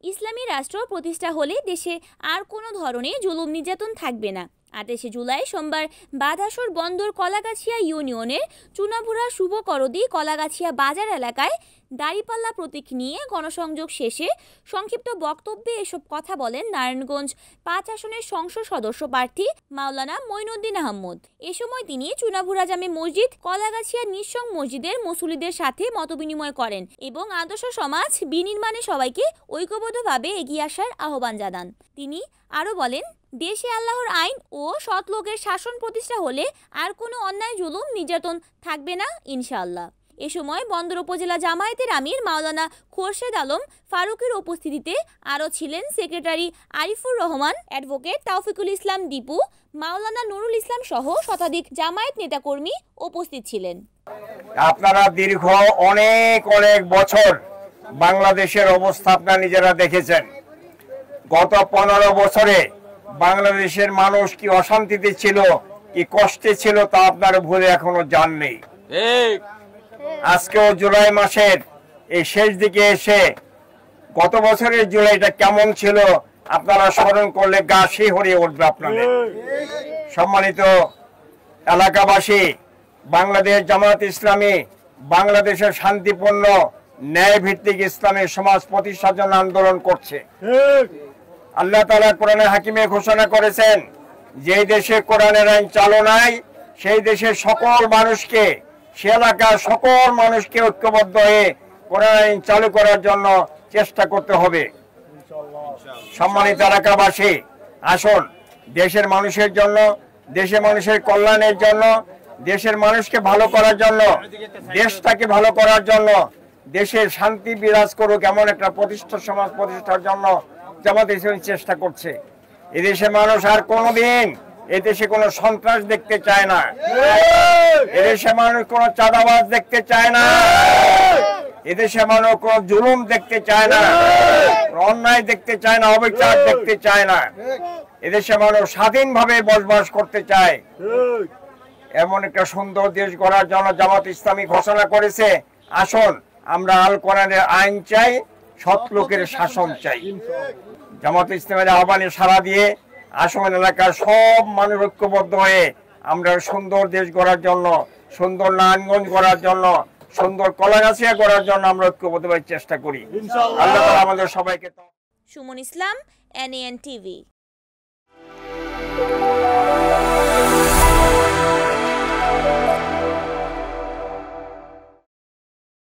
ইসলামী রাষ্ট্র প্রতিষ্ঠা হলে দেশে আর কোনো ধরনের জুলুম নির্যাতন থাকবে না। 28 জুলাই সোমবার বাধাসর বন্দর কলাগাছিয়া ইউনিয়নের চুনাভুরা শুভকরদি কলাগাছিয়া বাজার এলাকায় দাড়িপাল্লা প্রতীক নিয়ে গণসংযোগ শেষে সংক্ষিপ্ত বক্তব্যে এসব কথা বলেন নারায়ণগঞ্জ 5 আসনের সংসদ সদস্য প্রার্থী মাওলানা মঈনুদ্দিন আহমদ। এ সময় তিনি চুনাভুরা জামে মসজিদ, কলাগাছিয়া নিঃসং মসজিদের মুসল্লিদের সাথে মতবিনিময় করেন এবং আদর্শ সমাজ বিনির্মাণে সবাইকে ঐক্যবদ্ধভাবে এগিয়ে আসার আহ্বান জানান। তিনি আরও বলেন, দেশে আল্লাহর আইন ও সৎ লোকের শাসন প্রতিষ্ঠা হলে আর কোনো অন্যায় জুলুম নির্যাতন থাকবে না ইনশাআল্লাহ। এ সময় বন্দর উপজেলা জামায়াতের আমির মাওলানা খোরশেদ আলম ফারুকের উপস্থিতিতে আরও ছিলেন সেক্রেটারি আরিফুর রহমান, অ্যাডভোকেট তাওফিকুল ইসলাম দীপু, মাওলানা নুরুল ইসলাম সহ শতাধিক জামায়াত নেতাকর্মী উপস্থিত ছিলেন। আপনারা দীর্ঘ অনেক বছর বাংলাদেশের অবস্থা আপনারা নিজেরা দেখেছেন। গত 15 বছরে বাংলাদেশের মানুষ কি অশান্তিতে ছিল, কি কষ্টে ছিল তা আপনারা ভুলে এখনো যাননি। আজকেও জুলাই মাসের এই শেষ দিকে এসে গত বছরের জুলাইটা কেমন ছিল আপনারা স্মরণ করলে গা শিহরিয়ে উঠবে আপনাদের। সম্মানিত এলাকাবাসী, বাংলাদেশ জামায়াত ইসলামী বাংলাদেশের শান্তিপূর্ণ ন্যায় ভিত্তিক ইসলামী সমাজ প্রতিষ্ঠার জন্য আন্দোলন করছে। আল্লাহ তাআলা কোরআনে হাকিমে ঘোষণা করেছেন, যেই দেশে কোরআনের আইন চালু নাই সেই দেশের সকল মানুষকে, সে এলাকার সকল মানুষকে ঐক্যবদ্ধ হয়ে কোরআন আইন চালু করার জন্য চেষ্টা করতে হবে। সম্মানিত এলাকাবাসী, আসুন দেশের মানুষের জন্য, দেশের মানুষের কল্যাণের জন্য, দেশের মানুষকে ভালো করার জন্য, দেশটাকে ভালো করার জন্য, দেশের শান্তি বিরাজ করুক এমন একটা সমাজ প্রতিষ্ঠার জন্য জামায়াত ইসলামী চেষ্টা করছে। এদেশের মানুষ আর কোনোদিন এদেশে কোনো সন্ত্রাস দেখতে চায় না, এদেশের মানুষ কোনো চাঁদাবাজ দেখতে চায় না, এদেশের মানুষ কোনো জুলুম দেখতে চায় না, অন্যায় দেখতে চায় না, অবিচার দেখতে চায় না। এদেশের মানুষ স্বাধীনভাবে বসবাস করতে চায়। এমন একটা সুন্দর দেশ গড়ার জন্য জামায়াত ইসলামী ঘোষণা করেছে, আসুন আমরা আল কোরআনের আইন চাই, সৎ লোকের শাসন চাই। জামায়াত ইসলামের আহ্বানে সাড়া দিয়ে আসন এলাকার সব মানুষ ঐক্যবদ্ধ হয়ে আমরা সুন্দর দেশ গড়ার জন্য, সুন্দর নারায়ণগঞ্জ গড়ার জন্য, সুন্দর কলাগাছিয়া গড়ার জন্য আমরা ঐক্যবদ্ধভাবে চেষ্টা করি। আল্লাহ তাআলা আমাদের সবাইকে। সুমন ইসলাম, NAN TV।